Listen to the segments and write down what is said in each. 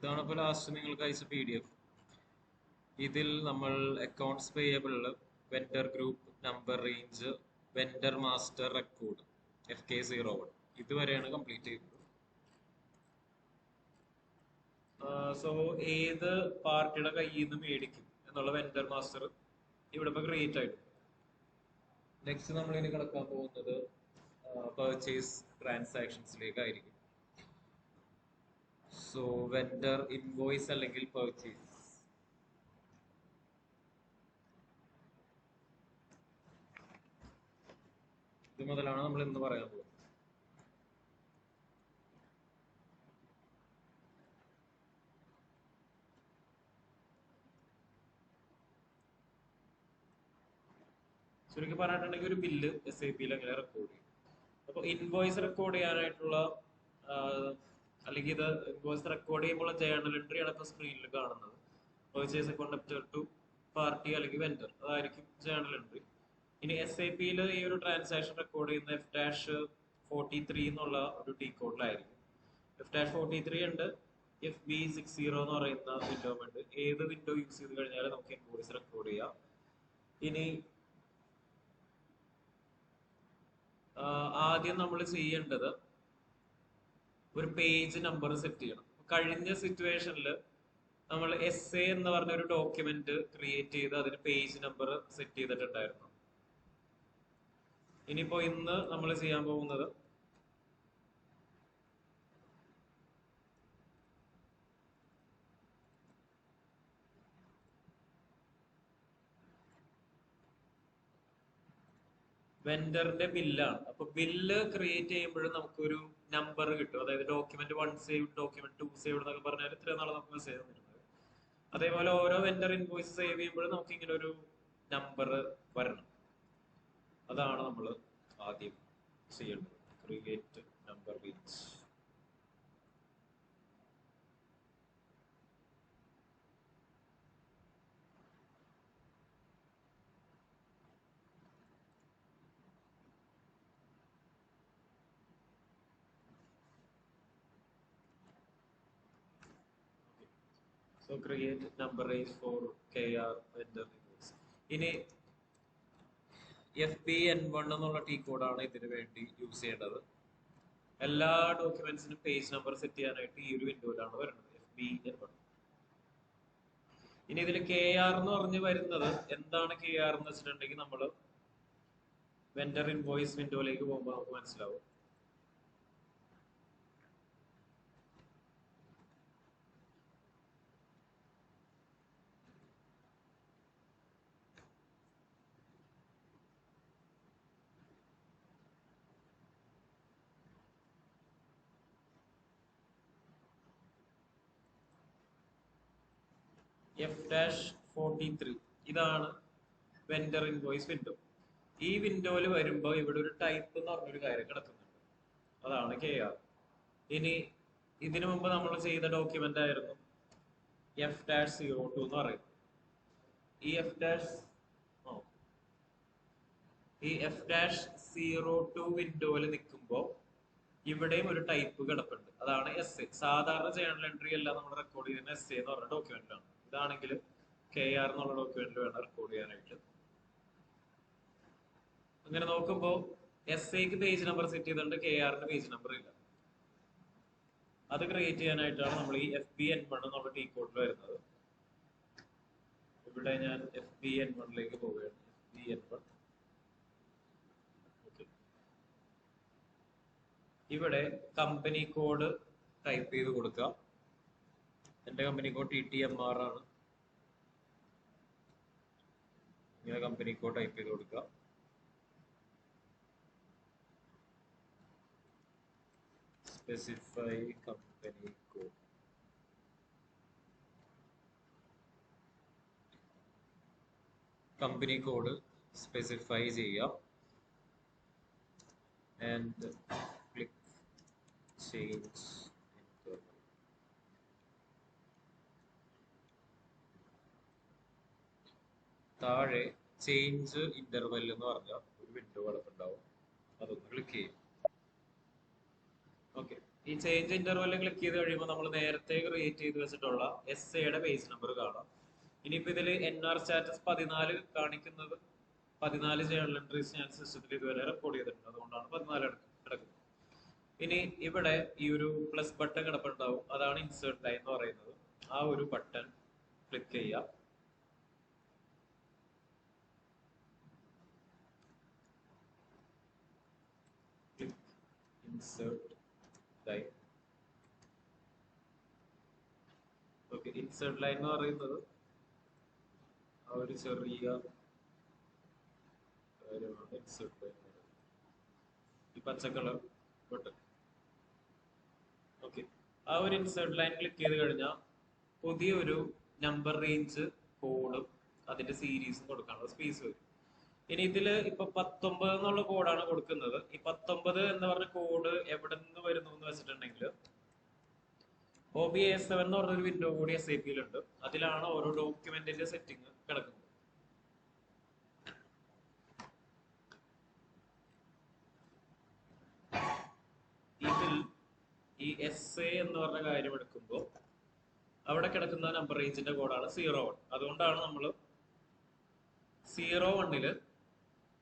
ഇതാണ് ഇപ്പോൾ ലാസ്റ്റ് നിങ്ങൾക്ക് അയച്ച PDF. ഇതിൽ നമ്മൾ accounts payable, vendor group, number range, vendor master record, FK01 ഇതുവരെയാണ് കംപ്ലീറ്റ് ചെയ്തത്. സോ ഏത് പാർട്ടിയുടെ കയ്യിൽ നിന്ന് മേടിക്കും എന്നുള്ള വെൻഡർ മാസ്റ്റർ ഇവിടെ ഇപ്പോൾ ക്രിയേറ്റ് ആയിട്ടുണ്ട്. നെക്സ്റ്റ് നമ്മൾ ഇനി കിടക്കാൻ പോകുന്നത് പർച്ചേസ് ട്രാൻസാക്ഷൻസിലേക്കായിരിക്കും. സോ വെൻഡർ ഇൻവോയ്സ് അല്ലെങ്കിൽ പർച്ചേസ്. ഇത് മുതലാണ് നമ്മൾ ഇന്ന് പറയാൻ പോകുന്നത്. ശരിക്കും പറഞ്ഞിട്ടുണ്ടെങ്കിൽ ഒരു ബില്ല് SAP-യിൽ എങ്ങനെ റെക്കോർഡ് ചെയ്യും. അപ്പോൾ ഇൻവോയ്സ് റെക്കോർഡ് ചെയ്യാനായിട്ടുള്ള അല്ലെങ്കിൽ ഇത് ഇൻവോയ്സ് റെക്കോർഡ് ചെയ്യുമ്പോൾ ജേർണൽ എൻട്രി ആണ് ഇപ്പോൾ സ്ക്രീനിൽ കാണുന്നത്. Purchase account up to party അല്ലെങ്കിൽ വെൻഡർ, അതായിരിക്കും ജേർണൽ എൻട്രി. ഇനി SAP-യിൽ ഈ ഒരു ട്രാൻസാക്ഷൻ റെക്കോർഡ് ചെയ്യുന്ന F-43 എന്നുള്ള ഒരു T കോഡിലായിരിക്കും. F-43 ഉണ്ട്, FB60 എന്ന് പറയുന്ന വിൻഡോ ഉണ്ട്. ഏത് വിൻഡോ യൂസ് ചെയ്ത് കഴിഞ്ഞാൽ നമുക്ക് ഇൻവോയ്സ് റെക്കോർഡ് ചെയ്യാം. ഇനി ആദ്യം നമ്മൾ ചെയ്യേണ്ടത് ഒരു പേജ് നമ്പർ സെറ്റ് ചെയ്യണം. കഴിഞ്ഞ സിറ്റുവേഷനിൽ നമ്മൾ SA എന്ന് പറഞ്ഞ ഒരു ഡോക്യുമെന്റ് ക്രിയേറ്റ് ചെയ്ത് അതിന് പേജ് നമ്പർ സെറ്റ് ചെയ്തിട്ടുണ്ടായിരുന്നു. ഇനിയിപ്പോ ഇന്ന് നമ്മൾ ചെയ്യാൻ പോകുന്നത് വെൻഡറിന്റെ ബില്ലാണ്. അപ്പൊ ബില്ല് ക്രിയേറ്റ് ചെയ്യുമ്പോഴും നമുക്കൊരു നമ്പർ കിട്ടും. അതായത് ഡോക്യുമെന്റ് 1 സേവ്ഡ്, ഡോക്യുമെന്റ് 2 സേവ്ഡ് എന്നൊക്കെ പറഞ്ഞാൽ ഇത്രയും നാളെ നമുക്ക് മെസ്സേജ് തന്നിരുന്നത്. അതേപോലെ ഓരോ വെൻഡർ ഇൻവോയ്സ് സേവ് ചെയ്യുമ്പോഴും നമുക്ക് ഇങ്ങനെ ഒരു നമ്പർ വരണം. അതാണ് നമ്മൾ ആദ്യം ചെയ്യേണ്ടത്. Create number range. So create number range for KR vendor invoice. ഇനി FBN1 എന്നുള്ള T കോഡാണ് ഇതിനു വേണ്ടി യൂസ് ചെയ്യേണ്ടത്. എല്ലാ ഡോക്യുമെന്റ്സിനും പേജ് നമ്പർ സെറ്റ് ചെയ്യാനായിട്ട് ഈ ഒരു വിൻഡോയിലാണ് വരുന്നത്, FBN1. ഇനി ഇതിൽ KR എന്ന് പറഞ്ഞ് വരുന്നത് എന്താണ്? KR എന്ന് വെച്ചിട്ടുണ്ടെങ്കിൽ നമ്മൾ വെൻഡർ ഇൻവോയ്സ് വിൻഡോയിലേക്ക് പോകുമ്പോൾ നമുക്ക് മനസ്സിലാവും. F-43 ഇതാണ് വെൻഡർ ഇൻവോയ്സ് വിൻഡോ. ഈ വിൻഡോയിൽ വരുമ്പോൾ ഇവിടെ ഒരു ടൈപ്പ് എന്ന് പറഞ്ഞൊരു കാര്യം കിടക്കുന്നുണ്ട്, അതാണ് KR. ഇനി ഇതിനു മുമ്പ് നമ്മൾ ചെയ്ത ഡോക്യുമെന്റ് ആയിരുന്നു F-02 എന്ന് പറയുന്നത്. ഈ F-02 വിൻഡോയിൽ നിൽക്കുമ്പോൾ ഇവിടെയും ഒരു ടൈപ്പ് കിടപ്പുണ്ട്, അതാണ് SA. സാധാരണ ജേർണൽ എൻട്രി എല്ലാം നമ്മൾ റെക്കോർഡ് ചെയ്യുന്ന SA എന്ന് പറഞ്ഞ ഡോക്യുമെന്റാണ്. ഇതാണെങ്കിൽ KR എന്നുള്ള ഡോക്യുമെന്റ് വേണം റെക്കോർഡ് ചെയ്യാനായിട്ട്. അങ്ങനെ നോക്കുമ്പോൾ SAക്ക് പേജ് നമ്പർ സെറ്റ് ചെയ്തിട്ടുണ്ട്, KRന് പേജ് നമ്പർ ഇല്ല. അത് ക്രിയേറ്റ് ചെയ്യാനായിട്ടാണ് നമ്മൾ ഈ FBN1 എന്നുള്ള T കോഡിൽ വരുന്നത്. ഇവിടെ ഞാൻ FBN1ലേക്ക് പോവുകയാണ്. FBN1. ഇവിടെ കമ്പനി കോഡ് ടൈപ്പ് ചെയ്ത് കൊടുക്കുക. എന്റെ കമ്പനി കോഡ് TTMR ആണ്. ഇങ്ങനെ കമ്പനി കോഡ് ടൈപ്പ് ചെയ്ത് കൊടുക്കുക. Specify company code. Company code specify ചെയ്യാം. And click change. താഴെ ചേഞ്ച് ഇന്റർവെൽ എന്ന് പറഞ്ഞ ഒരു വിൻഡോ കിടപ്പുണ്ടാവും, അതൊന്ന് ക്ലിക്ക് ചെയ്യും. ഓക്കെ, ഈ ചേഞ്ച് ഇന്റർവെൽ ക്ലിക്ക് ചെയ്ത് കഴിയുമ്പോൾ നമ്മൾ നേരത്തെ ക്രിയേറ്റ് ചെയ്ത് വെച്ചിട്ടുള്ള എസ്എയുടെ പേജ് നമ്പർ കാണാം. ഇനിയിപ്പോ ഇതിൽ NR സ്റ്റാറ്റസ് 14 കാണിക്കുന്നത് 14 ജേണൽ എൻട്രീസ് ഞാൻ സിസ്റ്റത്തിൽ ഇതുവരെ റെക്കോർഡ് ചെയ്തിട്ടുണ്ട്, അതുകൊണ്ടാണ് 14 കിടക്കുന്നത്. ഇനി ഇവിടെ ഈ ഒരു പ്ലസ് ബട്ടൺ കിടപ്പുണ്ടാവും, അതാണ് ഇൻസേർട്ട് ലൈൻ എന്ന് പറയുന്നത്. ആ ഒരു ബട്ടൺ ക്ലിക്ക് ചെയ്യാം. Insert line. Okay, insert line എന്ന് പറയുന്നത് ആ ഒരു ചെറിയ കാര്യമാണ്. ഇൻസേർട്ട് ലൈൻ ഈ പച്ച കളർ ബട്ടൺ. ഓക്കെ, ആ ഒരു ഇൻസേർട്ട് ലൈൻ ക്ലിക്ക് ചെയ്ത് കഴിഞ്ഞാൽ പുതിയൊരു നമ്പർ റേഞ്ച് കോഡും അതിന്റെ സീരീസും കൊടുക്കാനുള്ള സ്പേസ് വരും. ഇനി ഇതില് ഇപ്പൊ 19 എന്നുള്ള കോഡാണ് കൊടുക്കുന്നത്. ഈ 19 എന്ന് പറഞ്ഞ കോഡ് എവിടെ നിന്ന് വരുന്നു എന്ന് വെച്ചിട്ടുണ്ടെങ്കിൽ OBA7 എന്ന് പറഞ്ഞൊരു വിൻഡോ കൂടി SAP യിലുണ്ട്. അതിലാണ് ഓരോ ഡോക്യുമെന്റിന്റെ സെറ്റിംഗ് കിടക്കുന്നത്. ഇതിൽ ഈ SA എന്ന് പറഞ്ഞ കാര്യം എടുക്കുമ്പോൾ അവിടെ കിടക്കുന്ന നമ്പർ റേഞ്ചിന്റെ കോഡാണ് 01. അതുകൊണ്ടാണ് നമ്മൾ 01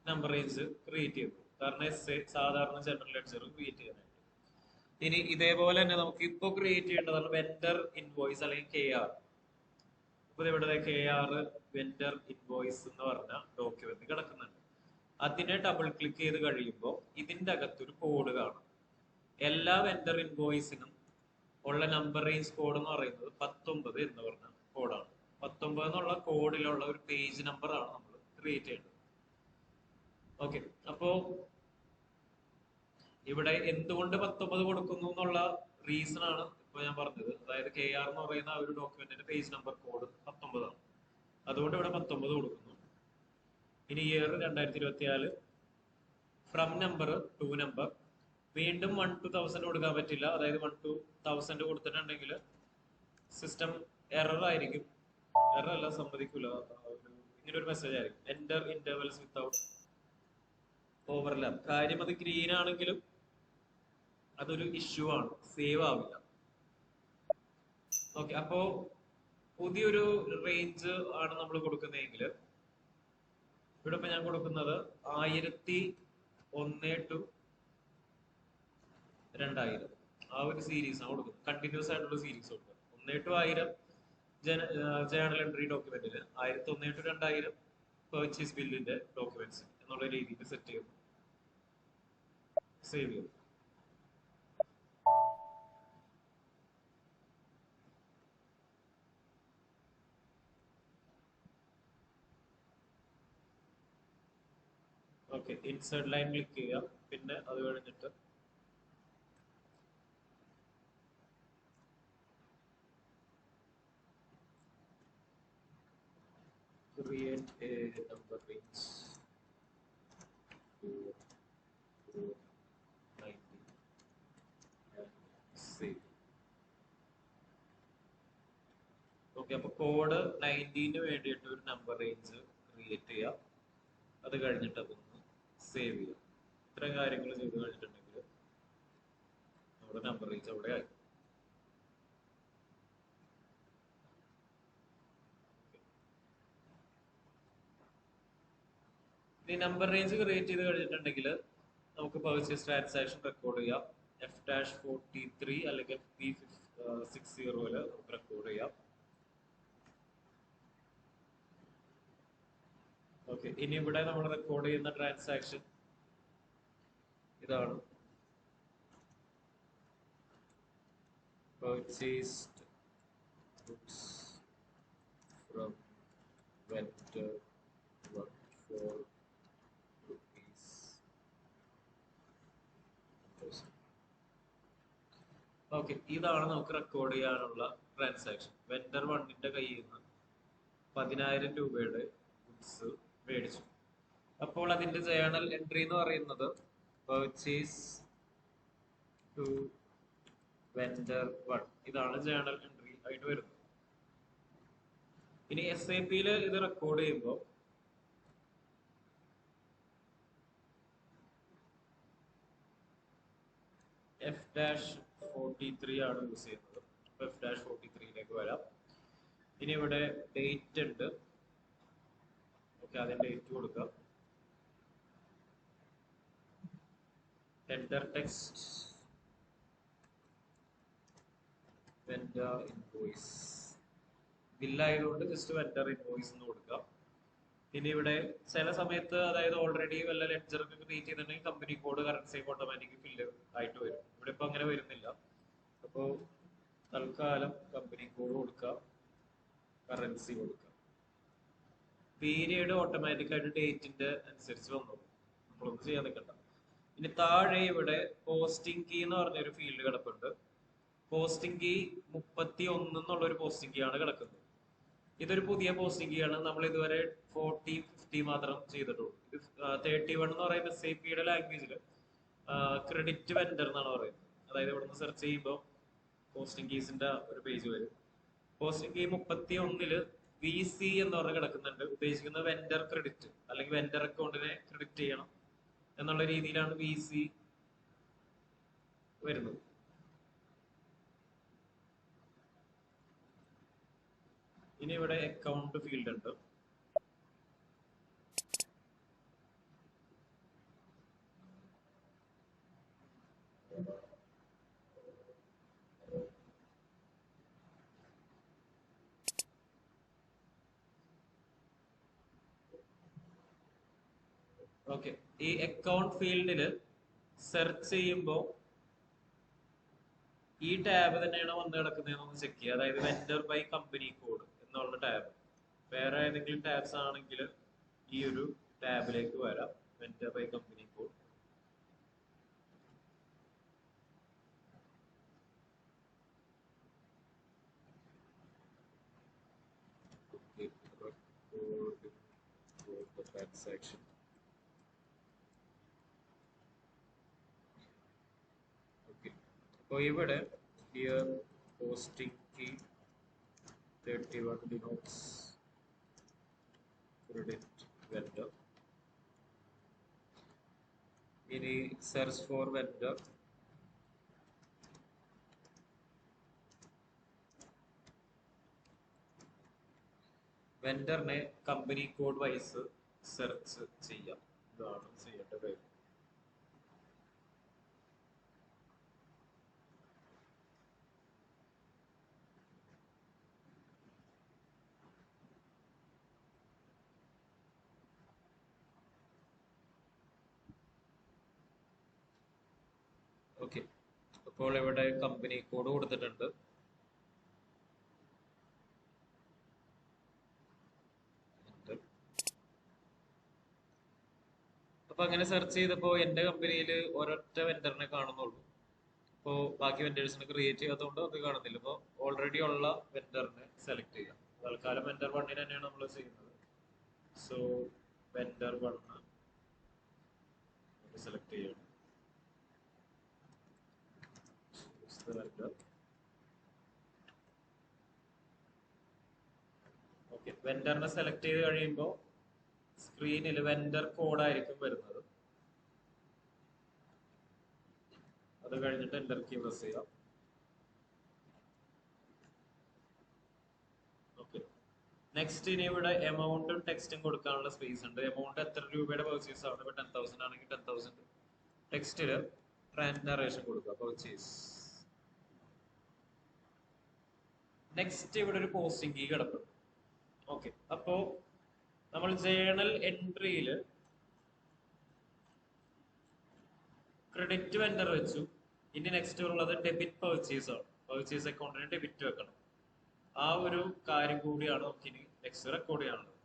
നമ്പർ റേഞ്ച് ക്രിയേറ്റ് ചെയ്തത്. കാരണം SA സാധാരണ ജനറൽ ലെഡ്ജർ ക്രിയേറ്റ് ചെയ്യാനായിട്ട്. ഇനി ഇതേപോലെ തന്നെ നമുക്ക് ഇപ്പൊ ക്രിയേറ്റ് ചെയ്യേണ്ടതാണ് വെൻഡർ ഇൻവോയ്സ് അല്ലെങ്കിൽ KR. ഇപ്പൊ ഇവിടെ KR വെൻഡർ ഇൻവോയ്സ് എന്ന് പറഞ്ഞ ഡോക്യുമെന്റ് കിടക്കുന്നുണ്ട്. അതിനെ ഡബിൾ ക്ലിക്ക് ചെയ്ത് കഴിയുമ്പോൾ ഇതിന്റെ അകത്തൊരു കോഡ് കാണും. എല്ലാ വെൻഡർ ഇൻവോയ്സിനും ഉള്ള നമ്പർ റേഞ്ച് കോഡ് എന്ന് പറയുന്നത് 19 എന്ന് പറഞ്ഞ കോഡാണ്. 19 എന്നുള്ള കോഡിലുള്ള ഒരു പേജ് നമ്പർ ആണ് നമ്മൾ ക്രിയേറ്റ് ചെയ്യേണ്ടത്. ഓക്കെ, അപ്പോ ഇവിടെ എന്തുകൊണ്ട് 19 കൊടുക്കുന്നു എന്നുള്ള റീസൺ ആണ് ഇപ്പൊ ഞാൻ പറഞ്ഞത്. അതായത് KR എന്ന് പറയുന്ന ആ ഒരു ഡോക്യുമെന്റിന്റെ പേജ് നമ്പർ കോഡ് 19 ആണ്. അതുകൊണ്ട് ഇവിടെ 19 കൊടുക്കുന്നു. ഇനി year 2024, from number two number. വീണ്ടും 1 to 1000 കൊടുക്കാൻ പറ്റില്ല. അതായത് 1 to 1000 കൊടുത്തിട്ടുണ്ടെങ്കിൽ സിസ്റ്റം എറർ ആയിരിക്കും. എറർ അല്ല, സമ്മതിക്കൂല. ഇങ്ങനെ ഒരു മെസ്സേജ് ആയിരിക്കും, എന്റർ ഇന്റർവെൽസ് വിത്തൗട്ട് ഓവർലാപ്പ്. കാര്യം അത് ഗ്രീൻ ആണെങ്കിലും അതൊരു ഇഷ്യൂ ആണ്, സേവ് ആവില്ല. ഓക്കെ, അപ്പോ പുതിയൊരു റേഞ്ച് ആണ് നമ്മൾ കൊടുക്കുന്നതെങ്കിൽ ഇവിടെ ഇപ്പൊ ഞാൻ കൊടുക്കുന്നത് 1001 to 2000 ആ ഒരു സീരീസ് ആണ് കൊടുക്കുന്നത്. കണ്ടിന്യൂസ് ആയിട്ടുള്ള സീരീസ് കൊടുക്കുക. 1 to 1000 ജേണൽ എൻട്രി ഡോക്യുമെന്റിന്, 1001 to 2000 പർച്ചേസ് ബില്ലിന്റെ ഡോക്യുമെന്റ്സ് എന്നുള്ള രീതിയിൽ സെറ്റ് ചെയ്യുന്നു, സേവ് ചെയ്യുന്നു. ഓക്കെ, ഇൻസേർട്ട് ലൈൻ ക്ലിക്ക് ചെയ്യാം. പിന്നെ അത് കഴിഞ്ഞിട്ട് create a number range to 90 and save. Okay, അപ്പൊ കോഡ് 90 വേണ്ടിയിട്ട് ഒരു നമ്പർ റേഞ്ച് ക്രിയേറ്റ് ചെയ്യാം. അത് കഴിഞ്ഞിട്ട് അതൊന്ന് സേവ് ചെയ്യാം. ഇത്രയും കാര്യങ്ങൾ ചെയ്ത് കഴിഞ്ഞിട്ടുണ്ടെങ്കിൽ നമ്മുടെ നമ്പർ റേഞ്ച് അവിടെ ആയി. ഈ നമ്പർ റേഞ്ച് ക്രിയേറ്റ് ചെയ്ത് കഴിഞ്ഞിട്ടുണ്ടെങ്കിൽ നമുക്ക് പർച്ചേസ് ട്രാൻസാക്ഷൻ റെക്കോർഡ് ചെയ്യാം. F-43 അല്ലെങ്കിൽ FP60 നമുക്ക് റെക്കോർഡ് ചെയ്യാം. ഓക്കെ, ഇനി ഇവിടെ നമ്മൾ റെക്കോർഡ് ചെയ്യുന്ന ട്രാൻസാക്ഷൻ ഇതാണ്. Purchased goods from vendor 14 rupees. Okay, ഇതാണ് നമുക്ക് റെക്കോർഡ് ചെയ്യാനുള്ള ട്രാൻസാക്ഷൻ. വെൻഡർ 1ന്റെ കയ്യിൽ നിന്ന് 10,000 രൂപയുടെ ഗുഡ്സ് മേടിച്ചു. അപ്പോൾ അതിന്റെ ജേണൽ എൻട്രി എന്ന് പറയുന്നത് പർച്ചേസ് ടു വെൻഡർ 1. ഇതാണ് ജേണൽ എൻട്രി ആയിട്ട് വരുന്നത്. ഇനി SAP ഇത് റെക്കോർഡ് ചെയ്യുമ്പോൾ F-14 43 ആണ് യൂസ് ചെയ്യുന്നത്. F-43 വരാം. ഇനി ഇവിടെ ഡേറ്റ് ഉണ്ട്. ഓക്കെ, അതിന്റെ ഡേറ്റ് കൊടുക്കാം. enter text vendor invoice. ബില്ലായതുകൊണ്ട് ജസ്റ്റ് വെൻഡർ ഇൻവോയ്സ് എന്ന് കൊടുക്കാം. ഇനി ഇവിടെ ചില സമയത്ത്, അതായത് ഓൾറെഡി വല്ല ലെഡ്ജർ ഒക്കെ ക്രിയേറ്റ് ചെയ്തിട്ടുണ്ടെങ്കിൽ company code currency automatic fill ആയിട്ട് വരും. ഇവിടെ ഇപ്പൊ അങ്ങനെ വരുന്നില്ല. അപ്പോൾ തൽക്കാലം കമ്പനി കോഡ് കൊടുക്കാം, കറൻസി കൊടുക്കാം. പീരിയഡ് ഓട്ടോമാറ്റിക് ആയിട്ട് ഡേറ്റിന്റെ അനുസരിച്ച് വന്നോളൂ, നമ്മളൊന്നും ചെയ്യാൻ നിൽക്കണ്ട. ഇനി താഴെ ഇവിടെ പോസ്റ്റിംഗ് കീ എന്ന് പറഞ്ഞൊരു ഫീൽഡ് കിടപ്പുണ്ട്. പോസ്റ്റിംഗ് കീ 31 എന്നുള്ളൊരു പോസ്റ്റിംഗ് കീ ആണ് കിടക്കുന്നത്. ഇതൊരു പുതിയ പോസ്റ്റിംഗ് കീ ആണ്. നമ്മൾ ഇതുവരെ 40, 50 മാത്രം ചെയ്തിട്ടുള്ളൂ. ഇത് 31 എന്ന് പറയുന്ന SAP ലാംഗ്വേജിൽ ക്രെഡിറ്റ് വെൻഡർ എന്നാണ് പറയുന്നത്. അതായത് ഇവിടുന്ന് സെർച്ച് ചെയ്യുമ്പോൾ പോസ്റ്റിംഗ് കീസിന്റെ ഒരു പേജ് വരും. പോസ്റ്റിംഗ് കീ 31 VC എന്ന് പറഞ്ഞ് കിടക്കുന്നുണ്ട്. ഉദ്ദേശിക്കുന്നത് വെൻഡർ ക്രെഡിറ്റ് അല്ലെങ്കിൽ വെൻഡർ അക്കൗണ്ടിനെ ക്രെഡിറ്റ് ചെയ്യണം എന്നുള്ള രീതിയിലാണ് VC വരുന്നത്. ഇനി ഇവിടെ അക്കൗണ്ട് ഫീൽഡ് ഉണ്ട്. ഓക്കെ, ഈ അക്കൗണ്ട് ഫീൽഡിൽ സെർച്ച് ചെയ്യുമ്പോൾ ഈ ടാബ് തന്നെയാണ് വന്ന് കിടക്കുന്നതെന്ന് ചെക്ക് ചെയ്യുക. അതായത് വെൻഡർ ബൈ കമ്പനി കോഡ് എന്നുള്ള ടാബ്. വേറെ ഏതെങ്കിലും ടാബ്സ് ആണെങ്കിൽ ഈ ഒരു ടാബിലേക്ക് വരാം, vendor by company code. Transaction. Okay, അപ്പോൾ ഇവിടെ here posting key 31 denotes credit vendor. ഇനി സെർച്ച് ഫോർ വെൻഡർ. വെൻഡറിനെ കമ്പനി കോഡ് വൈസ് സെർച്ച് ചെയ്യാം. ഇതാണ് ചെയ്യേണ്ട കാര്യം. ഓക്കെ, അപ്പോൾ ഇവിടെ കമ്പനി കോഡ് കൊടുത്തിട്ടുണ്ട്. അപ്പൊ അങ്ങനെ സെർച്ച് ചെയ്തപ്പോ എന്റെ കമ്പനിയിൽ ഒരൊറ്റ വെൻഡറിനെ കാണുന്നുള്ളൂ. അപ്പോൾ ബാക്കി വെൻഡേഴ്സിനെ ക്രിയേറ്റ് ചെയ്യാത്തതുകൊണ്ട് അത് കാണുന്നില്ല. അപ്പോൾ ഓൾറെഡി ഉള്ള വെൻഡറിനെ സെലക്ട് ചെയ്യാം. തൽക്കാലം വെൻഡർ 1 തന്നെയാണ് നമ്മൾ ചെയ്യുന്നത്. സോ വെൻഡർ 1 സെലക്ട് ചെയ്യണം. ഓക്കെ, വെൻഡറിനെ സെലക്ട് ചെയ്ത് കഴിയുമ്പോൾ സ്ക്രീനിൽ വെൻഡർ കോഡ് ആയിരിക്കും വരുന്നത്. അത് കഴിഞ്ഞിട്ട് എന്റർ കീ പ്രസ് ചെയ്യാം. ഓക്കെ, നെക്സ്റ്റ് ഇനി ഇവിടെ എമൗണ്ടും ടെക്സ്റ്റും കൊടുക്കാനുള്ള സ്പേസ് ഉണ്ട്. എമൗണ്ട് എത്ര രൂപയുടെ പർച്ചേസ് ആണ്? ഇപ്പൊ 10,000 ആണെങ്കിൽ 10,000. ടെക്സ്റ്റില് ട്രാൻസാക്ഷൻ കൊടുക്കുക, പർച്ചേസ്. നെക്സ്റ്റ് ഇവിടെ ഒരു പോസ്റ്റിംഗ് കീ കിടപ്പുണ്ട്. ഓക്കെ, അപ്പോ നമ്മൾ ജേണൽ എൻട്രിയിൽ ക്രെഡിറ്റ് വെൻഡർ വെച്ചു. ഇനി നെക്സ്റ്റ് ഉള്ളത് ഡെബിറ്റ് പർച്ചേസ് ആണ്. പർച്ചേസ് അക്കൗണ്ടിന് ഡെബിറ്റ് വെക്കണം. ആ ഒരു കാര്യം കൂടിയാണ് നമുക്ക് ഇനി നെക്സ്റ്റ് റെക്കോർഡ് ചെയ്യാനുള്ളത്.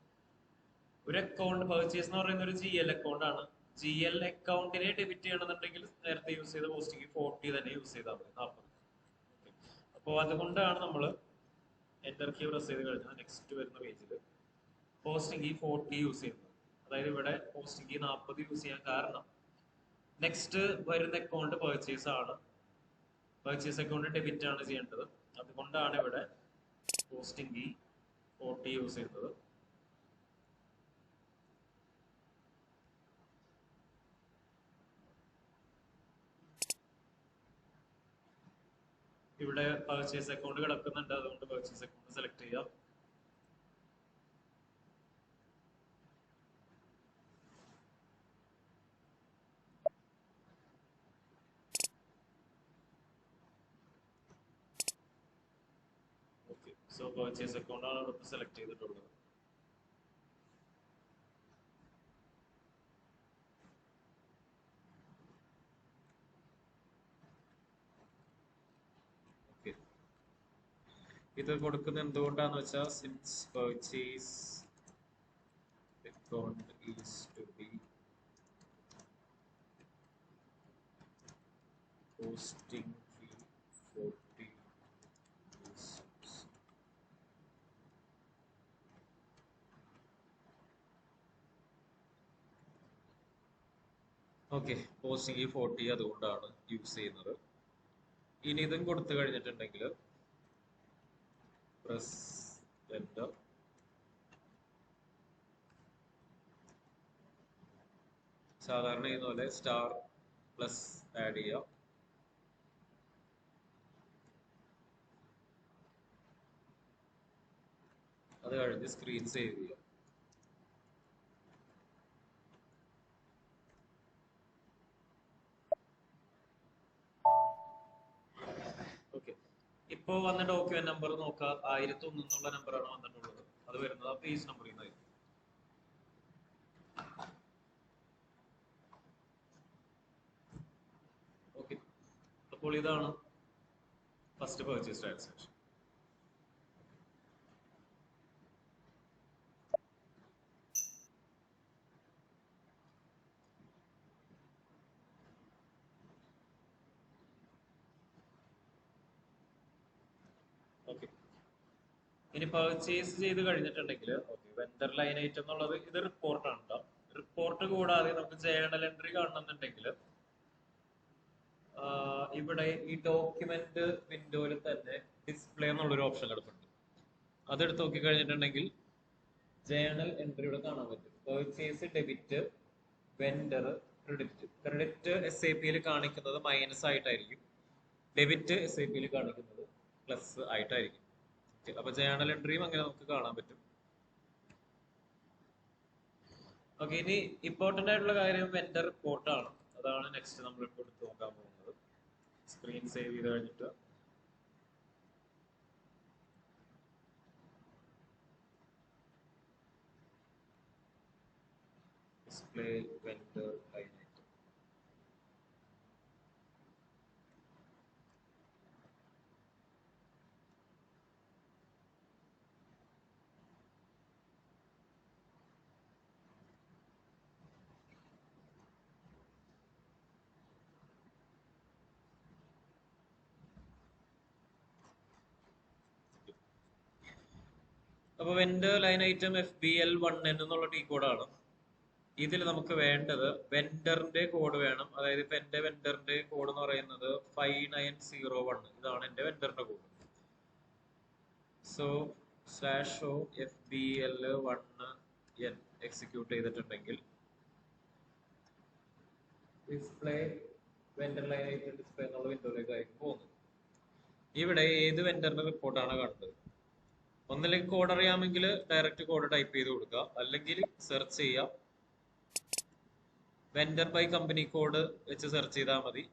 ഒരു അക്കൗണ്ട് പർച്ചേസ് എന്ന് പറയുന്ന ഒരു GL അക്കൗണ്ട് ആണ്. GL അക്കൗണ്ടിനെ ഡെബിറ്റ് ചെയ്യണമെന്നുണ്ടെങ്കിൽ നേരത്തെ യൂസ് ചെയ്ത പോസ്റ്റിംഗ് 40 തന്നെ യൂസ് ചെയ്താൽ മതി, 40. അപ്പോൾ അതുകൊണ്ടാണ് നമ്മൾ എന്റർ കീ പ്രസ് ചെയ്ത് കഴിഞ്ഞാൽ നെക്സ്റ്റ് വരുന്ന പേജിൽ പോസ്റ്റിംഗ് 40 യൂസ് ചെയ്യുന്നത്. അതായത് ഇവിടെ പോസ്റ്റിംഗ് 40 യൂസ് ചെയ്യാൻ കാരണം നെക്സ്റ്റ് വരുന്ന അക്കൗണ്ട് പർച്ചേസ് ആണ്. പർച്ചേസ് അക്കൗണ്ട് ഡെബിറ്റ് ആണ് ചെയ്യേണ്ടത്. അതുകൊണ്ടാണ് ഇവിടെ പോസ്റ്റിംഗ് 40 യൂസ് ചെയ്യുന്നത്. ഇവിടെ പർച്ചേസ് അക്കൗണ്ട് കിടക്കുന്നുണ്ട്, അതുകൊണ്ട് പർച്ചേസ് അക്കൗണ്ട് സെലക്ട് ചെയ്യാം. ഓക്കെ, സോ പർച്ചേസ് അക്കൗണ്ട് ആണ് ഇവിടെ സെലക്ട് ചെയ്തിട്ടുള്ളത്. ഇത് കൊടുക്കുന്ന എന്തുകൊണ്ടാന്ന് വെച്ചാൽ since purchase account is to be posting fee 40. Okay, posting 40 അതുകൊണ്ടാണ് യൂസ് ചെയ്യുന്നത്. ഇനി ഇതും കൊടുത്തു കഴിഞ്ഞിട്ടുണ്ടെങ്കിൽ പ്രസ് എന്റർ. സാധാരണ ചെയ്യുന്ന പോലെ സ്റ്റാർ പ്ലസ് ആഡ് ചെയ്യാം. അത് കഴിഞ്ഞ് സ്ക്രീൻ സേവ് ചെയ്യാം. ഓക്കെ, ഇപ്പോ വന്ന ഡോക്യുമെന്റ് നമ്പർ നോക്കാം. 1001 എന്നുള്ള നമ്പറാണ് വന്നിട്ടുള്ളത്. അത് വരുന്നത് ആ പേജ് നമ്പറിൽ നിന്നായിരിക്കും. ഓക്കെ, അപ്പോൾ ഇതാണ് ഫസ്റ്റ് പർച്ചേസ് ട്രാൻസാക്ഷൻ. ഓക്കെ, ഇനി പർച്ചേസ് ചെയ്ത് കഴിഞ്ഞിട്ടുണ്ടെങ്കിൽ വെണ്ടർ ലൈൻ ഐറ്റം എന്നുള്ളത് ഇത് റിപ്പോർട്ടാണ് കേട്ടോ. റിപ്പോർട്ട് കൂടാതെ നമുക്ക് ജേണൽ എൻട്രി കാണണമെന്നുണ്ടെങ്കിൽ ഇവിടെ ഈ ഡോക്യുമെന്റ് വിൻഡോയിൽ തന്നെ ഡിസ്പ്ലേ എന്നുള്ളൊരു ഓപ്ഷൻ കിടപ്പുണ്ട്. അതെടുത്ത് നോക്കി കഴിഞ്ഞിട്ടുണ്ടെങ്കിൽ ജേണൽ എൻട്രി ഇവിടെ കാണാൻ പറ്റും. Purchase debit, vendor, credit. Credit SAP കാണിക്കുന്നത് മൈനസ് ആയിട്ടായിരിക്കും, ഡെബിറ്റ് SAP കാണിക്കുന്നത് പ്ലസ് ആയിട്ടായിരിക്കും. അപ്പൊ ജേണൽ എൻട്രിയും അങ്ങനെ നമുക്ക് കാണാൻ പറ്റും. ഓക്കെ, ഇനി ഇമ്പോർട്ടന്റ് ആയിട്ടുള്ള കാര്യം വെണ്ടർ റിപ്പോർട്ടാണ്. അതാണ് നെക്സ്റ്റ് നമ്മൾ ഇപ്പോൾ എടുത്ത് നോക്കാൻ പോകുന്നത്. സ്ക്രീൻ സേവ് ചെയ്ത് കഴിഞ്ഞിട്ട് ഡിസ്പ്ലേ വെണ്ടർ ലൈൻ ഐറ്റം. അപ്പൊ വെണ്ടർ ലൈൻ ഐറ്റം FBL1N എന്നുള്ള ടി കോഡാണ്. ഇതിൽ നമുക്ക് വേണ്ടത് വെണ്ടറിന്റെ കോഡ് വേണം. അതായത് ഇപ്പൊ എന്റെ വെണ്ടറിന്റെ കോഡ് എന്ന് പറയുന്നത് 5901. ഇതാണ് എന്റെ വെണ്ടറിന്റെ കോഡ്. സോ /FBL1N എക്സിക്യൂട്ട് ചെയ്തിട്ടുണ്ടെങ്കിൽ display vendor line item display എന്നുള്ള വിൻഡോയിലേക്ക് ആയിരിക്കും പോകുന്നത്. ഇവിടെ ഏത് വെണ്ടറിന്റെ റിപ്പോർട്ടാണ് കണ്ടത്, ഒന്നിലേക്ക് കോഡ് അറിയാമെങ്കിൽ ഡയറക്റ്റ് കോഡ് ടൈപ്പ് ചെയ്ത് കൊടുക്കുക, അല്ലെങ്കിൽ സെർച്ച് ചെയ്യാം. വെണ്ടർ ബൈ കമ്പനി കോഡ് വെച്ച് സെർച്ച് ചെയ്താൽ മതി.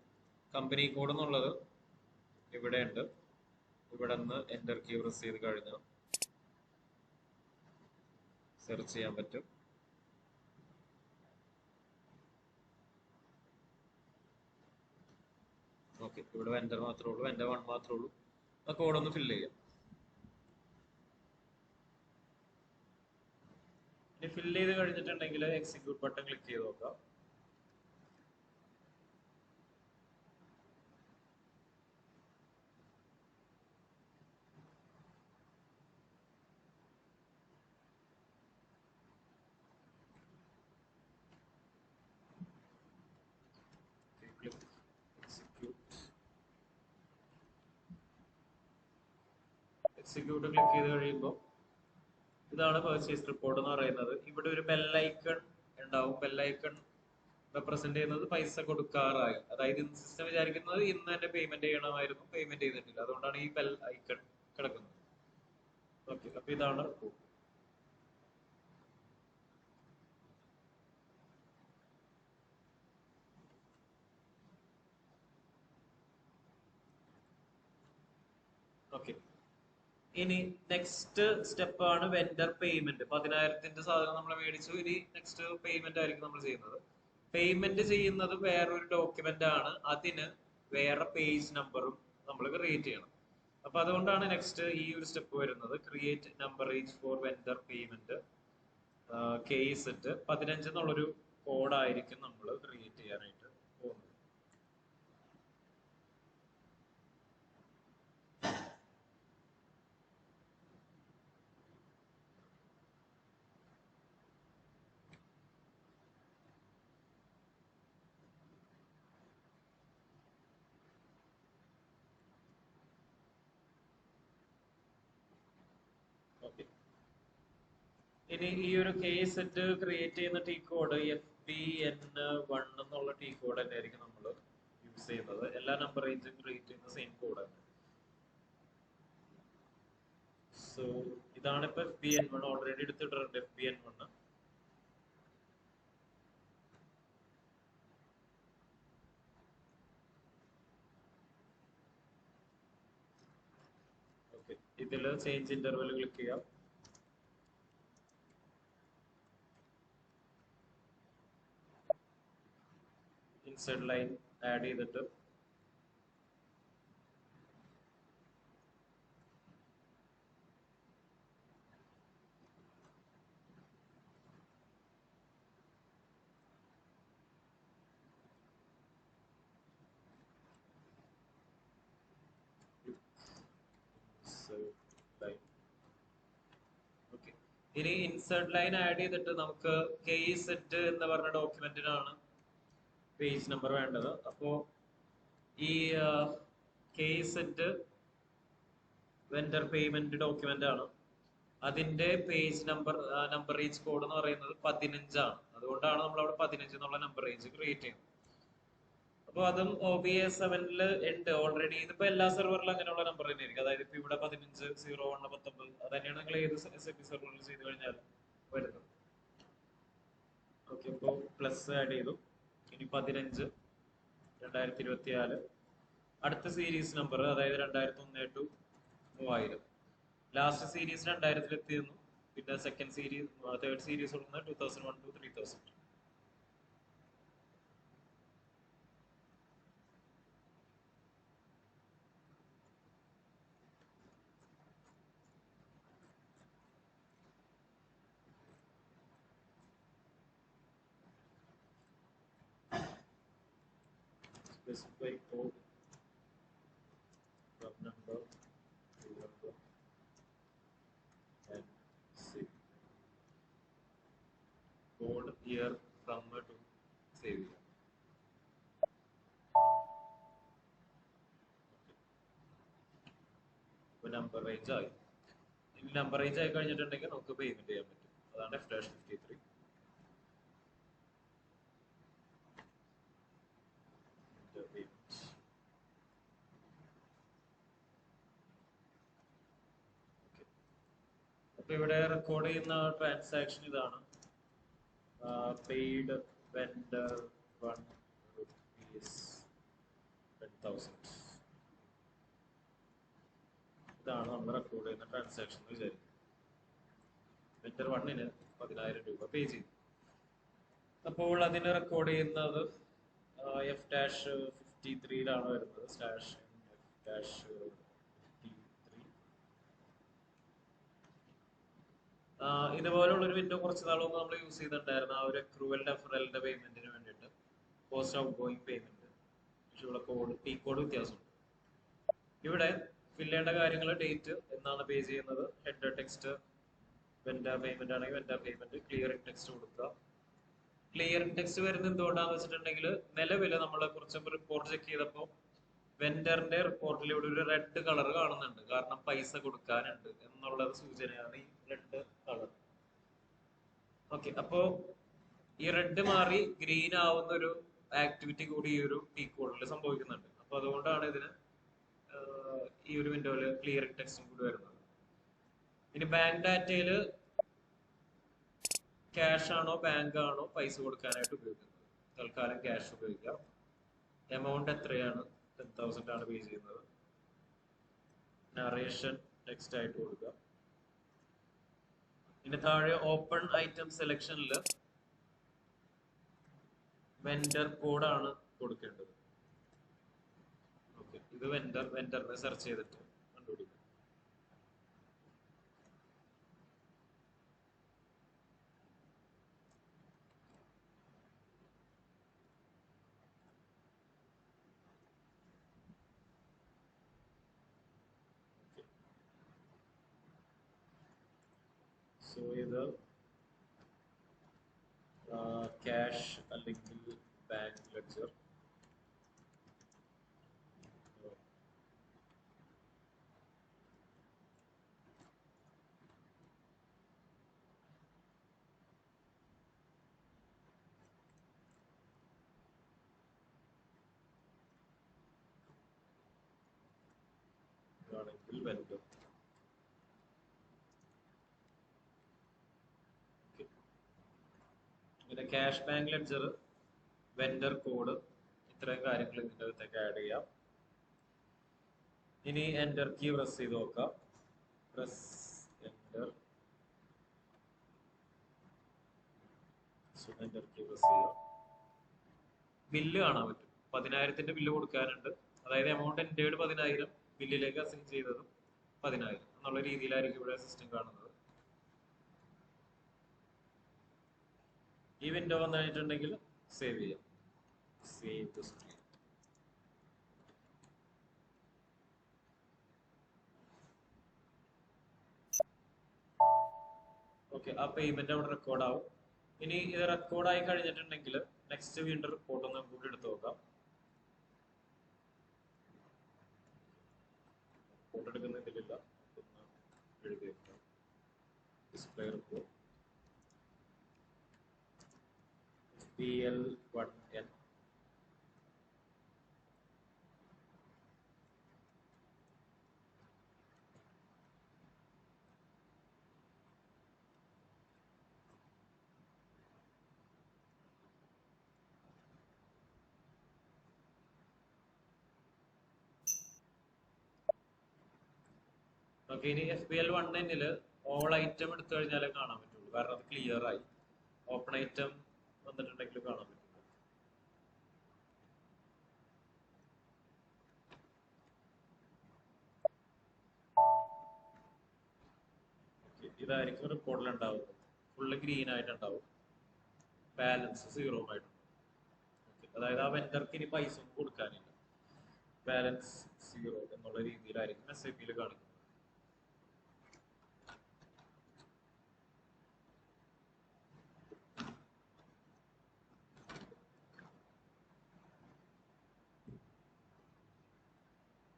കമ്പനി കോഡ് എന്നുള്ളത് ഇവിടെ ഉണ്ട്. ഇവിടെ നിന്ന് എന്റർ കീ പ്രസ് ചെയ്ത് കഴിഞ്ഞാൽ സെർച്ച് ചെയ്യാൻ പറ്റും. ഓക്കെ, ഇവിടെ വെണ്ടർ മാത്രമേ ഉള്ളൂ, വെണ്ടർ 1 മാത്രമേ ഉള്ളൂ. ആ കോഡ് ഒന്ന് ഫില്ല് ചെയ്യാം. ഇനി ഫില്ല് ചെയ്ത് കഴിഞ്ഞിട്ടുണ്ടെങ്കിൽ എക്സിക്യൂട്ട് ബട്ടൺ ക്ലിക്ക് ചെയ്ത് നോക്കാം. എക്സിക്യൂട്ട് ക്ലിക്ക് ചെയ്ത് കഴിയുമ്പോൾ ഇതാണ് പർച്ചേസ് റിപ്പോർട്ട് എന്ന് പറയുന്നത്. ഇവിടെ ഒരു ബെല്ലൈക്കൺ ഉണ്ടാവും. ബെല്ലൈക്കൺ റെപ്രസെന്റ് ചെയ്യുന്നത് പൈസ കൊടുക്കാറായി. അതായത് സിസ്റ്റം വിചാരിക്കുന്നത് ഇന്ന് തന്നെ പേയ്മെന്റ് ചെയ്യണമായിരുന്നു, പേയ്മെന്റ് ചെയ്തിട്ടില്ല. അതുകൊണ്ടാണ് ഈ ബെൽ ഐക്കൺ കിടക്കുന്നത്. ഓക്കെ, അപ്പൊ ഇതാണ് റിപ്പോർട്ട്. ഓക്കെ, ഇനി നെക്സ്റ്റ് സ്റ്റെപ്പ് ആണ് വെൻഡർ പേയ്മെന്റ്. 10,000ന്റെ സാധനം നമ്മൾ മേടിച്ചു. ഇനി നെക്സ്റ്റ് പേയ്മെന്റ് ആയിരിക്കും നമ്മൾ ചെയ്യുന്നത്. പേയ്മെന്റ് ചെയ്യുന്നത് വേറൊരു ഡോക്യുമെന്റ് ആണ്. അതിന് വേറെ പേജ് നമ്പറും നമ്മൾ ക്രിയേറ്റ് ചെയ്യണം. അപ്പൊ അതുകൊണ്ടാണ് നെക്സ്റ്റ് ഈ ഒരു സ്റ്റെപ്പ് വരുന്നത്. Create number range for vendor payment case 15 എന്നുള്ളൊരു കോഡായിരിക്കും നമ്മൾ ക്രിയേറ്റ് ചെയ്യാനായിട്ട് പോകുന്നത്. ഓക്കെ, ഇനി ഈ ഒരു കേസ് സെറ്റ് ക്രിയേറ്റ് ചെയ്യുന്ന ടി കോഡ് FBN1 എന്നുള്ള ടി കോഡ് തന്നെ ആയിരിക്കും നമ്മൾ യൂസ് ചെയ്യുന്നത്. എല്ലാ നമ്പർ റേഞ്ചും ക്രിയേറ്റ് ചെയ്യുന്ന സെയിം കോഡ് തന്നെ. സോ ഇതാണ് ഇപ്പൊ FBN1. ഓൾറെഡി എടുത്തിട്ടുണ്ട് FBN1. ഓക്കെ, ഇതില് ചേഞ്ച് ഇന്റർവെൽ ക്ലിക്ക് ചെയ്യാം. ഇൻസൈഡ് ലൈൻ ആഡ് ചെയ്തിട്ട് ഇനി ഇൻസേർട്ട് ലൈൻ ആഡ് ചെയ്തിട്ട് നമുക്ക് കേസ് സെറ്റ് എന്ന് പറഞ്ഞ ഡോക്യുമെന്റിനാണ് പേജ് നമ്പർ വേണ്ടത്. അപ്പോ ഈ case set vendor payment document ആണ്. അതിന്റെ പേജ് നമ്പർ റേഞ്ച് കോഡ് എന്ന് പറയുന്നത് 15 ആണ്. അതുകൊണ്ടാണ് നമ്മൾ അവിടെ 15 എന്നുള്ള നമ്പർ റേഞ്ച് ക്രിയേറ്റ് ചെയ്യുന്നത്. അപ്പൊ അതും OBS 7 ഉണ്ട് ഓൾറെഡി. ഇതിപ്പോ എല്ലാ സെർവറിലും അങ്ങനെയുള്ള നമ്പർ തന്നെ ആയിരിക്കും. അതായത് ഇപ്പൊ ഇവിടെ 15, 01, 19 അത് തന്നെയാണ് നിങ്ങൾ ഏത് SAP സെർവറിൽ ചെയ്ത് കഴിഞ്ഞാൽ വരുന്നത്. ഓക്കെ, ഇപ്പൊ പ്ലസ് ആഡ് ചെയ്തു. ഇനി 15 2024 അടുത്ത സീരീസ് നമ്പർ, അതായത് 2001 to 3000. ലാസ്റ്റ് സീരീസ് 2000 എത്തിയിരുന്നു. പിന്നെ സെക്കൻഡ് സീരീസ്, തേർഡ് സീരീസ് കൊടുക്കുന്നത് 2001 to 3000. Specify code, sub number, number, and save. Code year from to save. Number range ആയി. ഇനി നമ്പർ റേഞ്ച് ആയി കഴിഞ്ഞിട്ടുണ്ടെങ്കിൽ നമുക്ക് പേയ്മെന്റ് ചെയ്യാൻ പറ്റും. അതാണ് F-53. അപ്പൊ ഇവിടെ റെക്കോർഡ് ചെയ്യുന്ന ട്രാൻസാക്ഷൻ ഇതാണ്. Paid vendor 1 rupees 10,000. ഇതാണ് നമ്മൾ റെക്കോർഡ് ചെയ്യുന്ന ട്രാൻസാക്ഷൻ എന്ന് വിചാരിക്കും. വെൻഡർ 1ന് 10,000 രൂപ പേ ചെയ്തു. അപ്പോൾ അതിന് റെക്കോർഡ് ചെയ്യുന്നത് F-53 വരുന്നത്. F-53. ഇതുപോലുള്ള ഒരു വിൻഡോ കുറച്ച് നാൾ മുമ്പ് നമ്മൾ യൂസ് ചെയ്തിട്ടുണ്ടായിരുന്നു. ആ ഒരു അക്രൂവൽ ഡെഫറലിന്റെ പേയ്മെന്റിന് വേണ്ടിയിട്ട് പോസ്റ്റ് ഔട്ട് ഗോയിങ് പേയ്മെന്റ്. പക്ഷെ ഇവിടെ ടി കോഡ് വ്യത്യാസമുണ്ട്. ഇവിടെ ഫില്ല് ചെയ്യേണ്ട കാര്യങ്ങൾ, ഡേറ്റ്, എന്നാണ് പേ ചെയ്യുന്നത്, ഹെഡർ ടെക്സ്റ്റ്, വെൻഡർ പേയ്മെന്റ് ആണെങ്കിൽ വെൻഡർ പേയ്മെന്റ്, ക്ലിയറിംഗ് ടെക്സ്റ്റ് കൊടുക്കുക. ക്ലിയറിംഗ് ടെക്സ്റ്റ് വരുന്നത് എന്തുകൊണ്ടാന്ന് വെച്ചിട്ടുണ്ടെങ്കിൽ നിലവിൽ നമ്മൾ കുറച്ച് റിപ്പോർട്ട് ചെക്ക് ചെയ്തപ്പോൾ വെൻഡറിന്റെ റിപ്പോർട്ടിൽ ഇവിടെ ഒരു റെഡ് കളർ കാണുന്നുണ്ട്. കാരണം പൈസ കൊടുക്കാനുണ്ട് എന്നുള്ളത് സൂചനയാണ് ഈ റെഡ് കളർ. ഓക്കെ, അപ്പോ ഈ റെഡ് മാറി ഗ്രീൻ ആവുന്ന ഒരു ആക്ടിവിറ്റി കൂടി ഈ ഒരു ടി കോഡിൽ സംഭവിക്കുന്നുണ്ട്. അപ്പൊ അതുകൊണ്ടാണ് ഇതിന് ഈ ഒരു വിൻഡോയില് ക്ലിയറിംഗ് ടെക്സ്റ്റും കൂടി വരുന്നത്. ഇനി ബാങ്ക് ഡാറ്റയില് ക്യാഷ് ആണോ ബാങ്ക് ആണോ പൈസ കൊടുക്കാനായിട്ട് ഉപയോഗിക്കുന്നത്. തൽക്കാലം ക്യാഷ് ഉപയോഗിക്കാം. എമൗണ്ട് എത്രയാണ്, 10,000 ആണ് പേ ചെയ്യുന്നത്. നറേഷൻ ടെക്സ്റ്റ് ആയിട്ട് കൊടുക്കുക. ഇനി താഴെ ഓപ്പൺ ഐറ്റം സെലക്ഷനിൽ വെൻഡർ കോഡാണ് കൊടുക്കേണ്ടത്. ഓക്കെ, ഇത് വെൻഡറിനെ സെർച്ച് ചെയ്തിട്ട് കണ്ടുപിടിക്കും. സോ ഇത് ക്യാഷ് അല്ലെങ്കിൽ ബാങ്ക് ലെഡ്ജർ. ഇതാണെങ്കിൽ വെൻഡർ. പിന്നെ cash bank ledger, vendor code, ഇത്രയും കാര്യങ്ങൾ ഇതിൻ്റെ അകത്തേക്ക് ആഡ് ചെയ്യാം. ഇനി എൻ്റർ കീ പ്രസ് ചെയ്ത് നോക്കാം. Press enter. Enter key press ചെയ്യാം. ബില്ല് കാണാൻ പറ്റും. 10,000 ബില്ല് കൊടുക്കാനുണ്ട്. അതായത് എമൗണ്ട് എൻ്റേഡ് 10,000, ബില്ലിലേക്ക് അസൈൻ ചെയ്തതും 10,000 എന്നുള്ള രീതിയിലായിരിക്കും ഇവിടെ സിസ്റ്റം കാണുന്നത്. ഈ വിൻഡോ വന്നിട്ടുണ്ടെങ്കിൽ സേവ് ചെയ്യാം. Save the screen. ഓക്കെ, ആ പേയ്മെന്റ് അവിടെ റെക്കോർഡ് ആവും. ഇനി ഇത് റെക്കോർഡായി കഴിഞ്ഞിട്ടുണ്ടെങ്കിൽ നെക്സ്റ്റ് വീണ്ടും റിപ്പോർട്ട് ഒന്ന് കൂടി എടുത്ത് നോക്കാം. റിപ്പോർട്ട് എടുക്കുന്നതിലില്ല, എഴുതി വെക്കാം. Display report FPL1N. ഓക്കെ, ഇനി FPL1N ഓൾ ഐറ്റം എടുത്തു കഴിഞ്ഞാലേ കാണാൻ പറ്റുള്ളൂ. കാരണം അത് ക്ലിയർ ആയി. ഓപ്പൺ ഐറ്റം വന്നിട്ടുണ്ടെങ്കിൽ കാണാൻ പറ്റും. ഇതായിരിക്കും റിപ്പോർട്ടിൽ ഉണ്ടാവുന്നത്. ഫുള്ള് ഗ്രീൻ ആയിട്ടുണ്ടാവും, ബാലൻസ് 0 ആയിട്ടുണ്ടാവും. അതായത് ആ വെൻഡർക്ക് ഇനി പൈസ ഒന്നും കൊടുക്കാനില്ല. ബാലൻസ് 0 എന്നുള്ള രീതിയിലായിരിക്കും SAP കാണിക്കുന്നത്.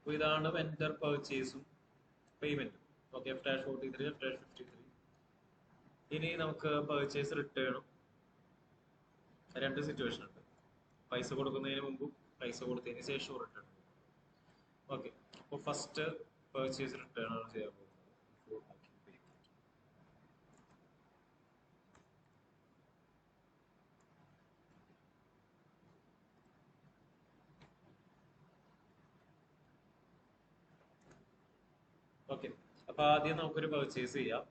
അപ്പോൾ ഇതാണ് വെൻഡർ പർച്ചേസും പേയ്മെന്റും. Okay, F-43, F-53. ഇനി നമുക്ക് പർച്ചേസ് റിട്ടേണും. 2 സിറ്റുവേഷൻ ഉണ്ട്. പൈസ കൊടുക്കുന്നതിന് മുമ്പും പൈസ കൊടുത്തതിന് ശേഷവും റിട്ടേൺ. ഓക്കെ, അപ്പോൾ ഫസ്റ്റ് പർച്ചേസ് റിട്ടേൺ ആണ് ചെയ്യാൻ പോകുന്നത്. ഓക്കെ, അപ്പൊ ആദ്യം നമുക്കൊരു പർച്ചേസ് ചെയ്യാം.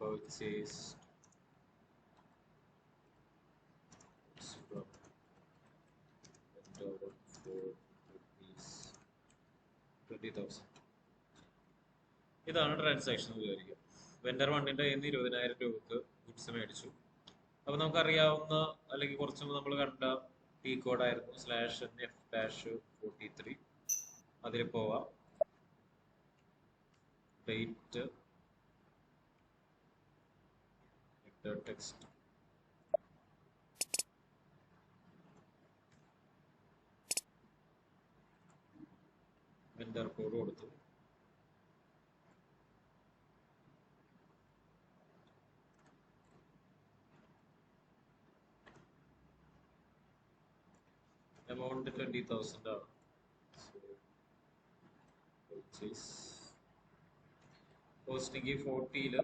Purchase from vendor for ₹20,000. ഇതാണ് ട്രാൻസാക്ഷൻ വിചാരിക്കുക. വെൻഡർ 1ന്റെ കയ്യിൽ നിന്ന് 20,000 രൂപക്ക് ഗുഡ്സ് മേടിച്ചു. അപ്പൊ നമുക്കറിയാവുന്ന അല്ലെങ്കിൽ കുറച്ച് നമ്മൾ കണ്ട ടി കോഡായിരുന്നു /F-43. അതിൽ പോവാം. ഡേറ്റ്, ടെക്സ്റ്റ്, വെണ്ടർ കോഡ് കൊടുത്തു. എമൗണ്ട് 20,000 ആണ്. Posting 40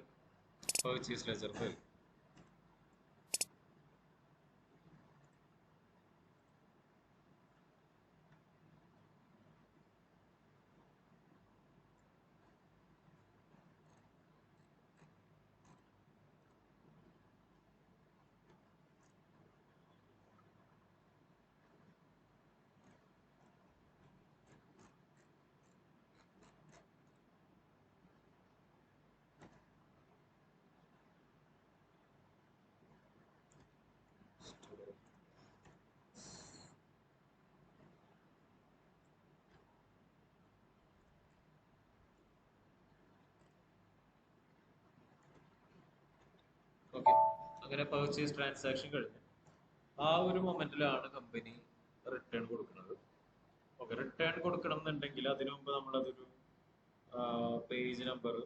purchase ledger file. Okay, അങ്ങനെ പർച്ചേസ് ട്രാൻസാക്ഷൻ കഴിഞ്ഞു. ആ ഒരു മൊമെന്റിലാണ് കമ്പനി റിട്ടേൺ കൊടുക്കുന്നത്. ഓക്കെ, റിട്ടേൺ കൊടുക്കണം എന്നുണ്ടെങ്കിൽ അതിനു മുമ്പ് നമ്മളതൊരു പേജ് നമ്പർ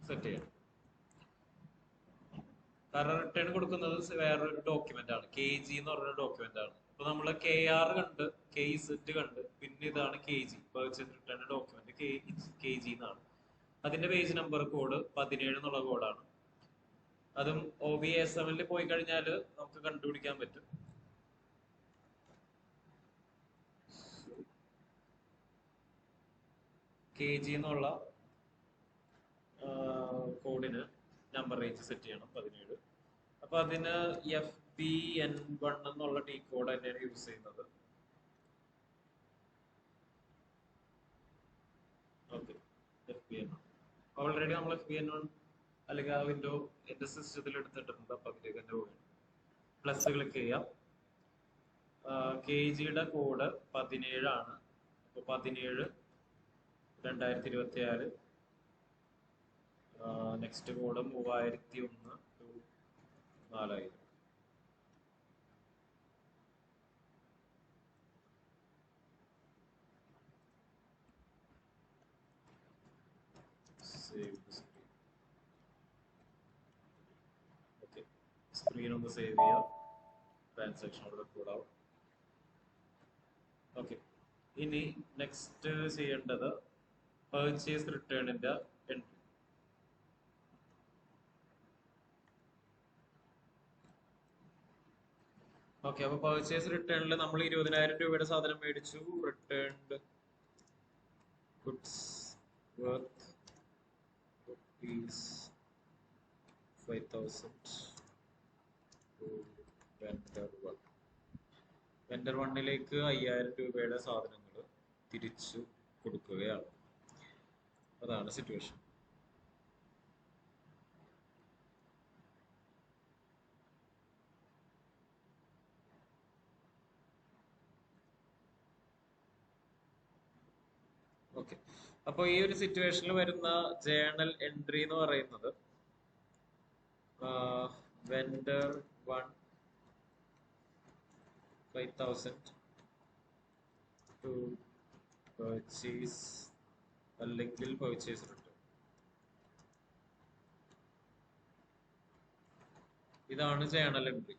സെറ്റ് ചെയ്യണം. കാരണം റിട്ടേൺ കൊടുക്കുന്നത് വേറൊരു ഡോക്യുമെന്റ് ആണ്, KG എന്ന് പറഞ്ഞ ഡോക്യുമെന്റ് ആണ്. അപ്പൊ നമ്മൾ KR കണ്ട്, KZ കണ്ട്, പിന്നെ ഇതാണ് KG, purchase return document KG എന്നാണ്. അതിന്റെ പേജ് നമ്പർ കോഡ് 17 എന്നുള്ള കോഡാണ്. അതും OBSML പോയി കഴിഞ്ഞാൽ നമുക്ക് കണ്ടുപിടിക്കാൻ പറ്റും. KG എന്നുള്ള കോഡിന് നമ്പർ റേഞ്ച് സെറ്റ് ചെയ്യണം 17. അപ്പൊ അതിന് FBN1 എന്നുള്ള ടി കോഡ് തന്നെയാണ് യൂസ് ചെയ്യുന്നത്. ഓക്കെ, FBN1 ഓൾറെഡി നമ്മൾ FBN1 അല്ലെങ്കിൽ ആ വിൻഡോ എന്റെ സിസ്റ്റത്തിൽ എടുത്തിട്ടുണ്ട്. അപ്പൊ അതിലേക്ക് തന്നെ പോകണം. പ്ലസ് ക്ലിക്ക് ചെയ്യാം. KGയുടെ കോഡ് 17 ആണ്. അപ്പൊ 17 2026. Next code 3001 to 4000. Save screen. Okay, screen ഒന്ന് സേവ് ചെയ്യാം. ട്രാൻസാക്ഷൻ അവിടെ റെക്കോർഡ് ആവും. ഓക്കെ, ഇനി നെക്സ്റ്റ് ചെയ്യേണ്ടത് പർച്ചേസ് റിട്ടേണിന്റെ എൻട്രി. ഓക്കെ, അപ്പൊ പർച്ചേസ് റിട്ടേണിൽ നമ്മൾ 20,000 രൂപയുടെ സാധനം മേടിച്ചു. Returned goods worth ₹5,000 to vendor 1. വെണ്ടർ 1ലേക്ക് 5,000 രൂപയുടെ സാധനങ്ങൾ തിരിച്ചു കൊടുക്കുകയാണ്. അതാണ് സിറ്റുവേഷൻ. ഓക്കെ, അപ്പൊ ഈ ഒരു സിറ്റുവേഷനിൽ വരുന്ന ജേണൽ എൻട്രി എന്ന് പറയുന്നത് വെണ്ടർ 1 5,000 to purchase അല്ലെങ്കിൽ purchase return. ഇതാണ് ജേണൽ എൻട്രി.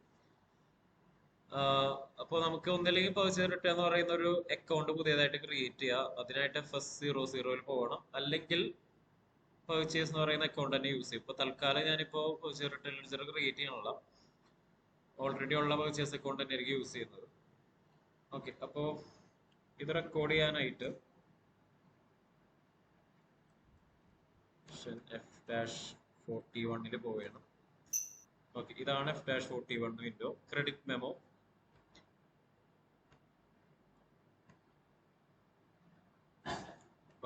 അപ്പോൾ നമുക്ക് ഒന്നല്ലെങ്കിൽ പർച്ചേസ് റിട്ടേൺ എന്ന് പറയുന്ന ഒരു അക്കൗണ്ട് പുതിയതായിട്ട് ക്രിയേറ്റ് ചെയ്യുക. അതിനായിട്ട് FS00 പോകണം, അല്ലെങ്കിൽ പർച്ചേസ് എന്ന് പറയുന്ന അക്കൗണ്ട് തന്നെ യൂസ് ചെയ്യും. ഇപ്പൊ തൽക്കാലം ഞാനിപ്പോ പർച്ചേസ് റിട്ടേൺ ലെഡ്ജർ ക്രിയേറ്റ് ചെയ്യാനുള്ള ഓൾറെഡി ഉള്ള പർച്ചേസ് അക്കൗണ്ട് തന്നെ ആയിരിക്കും യൂസ് ചെയ്യുന്നത്. ഓക്കെ, അപ്പോ ഇത് റെക്കോർഡ് ചെയ്യാനായിട്ട് F-41 പോവുകയാണ്. ഓക്കെ, ഇതാണ് F-41 window. Credit memo.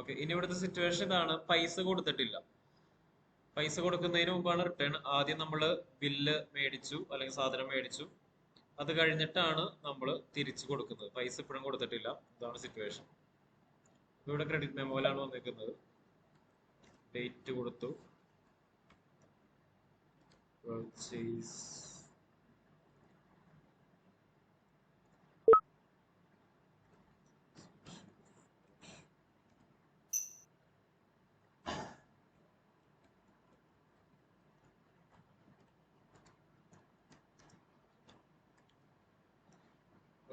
Okay, ഇനി ഇവിടുത്തെ സിറ്റുവേഷൻ ഇതാണ്. പൈസ കൊടുത്തിട്ടില്ല. പൈസ കൊടുക്കുന്നതിന് മുമ്പാണ് റിട്ടേൺ. ആദ്യം നമ്മൾ ബില്ല് മേടിച്ചു അല്ലെങ്കിൽ സാധനം മേടിച്ചു, അത് കഴിഞ്ഞിട്ടാണ് നമ്മൾ തിരിച്ചു കൊടുക്കുന്നത്. പൈസ ഇപ്പോഴും കൊടുത്തിട്ടില്ല. ഇതാണ് സിറ്റുവേഷൻ. ഇവിടെ ക്രെഡിറ്റ് മെമ്മോയിലാണ് വന്നിരിക്കുന്നത്. ഡേറ്റ് കൊടുത്തു, പർച്ചേസ്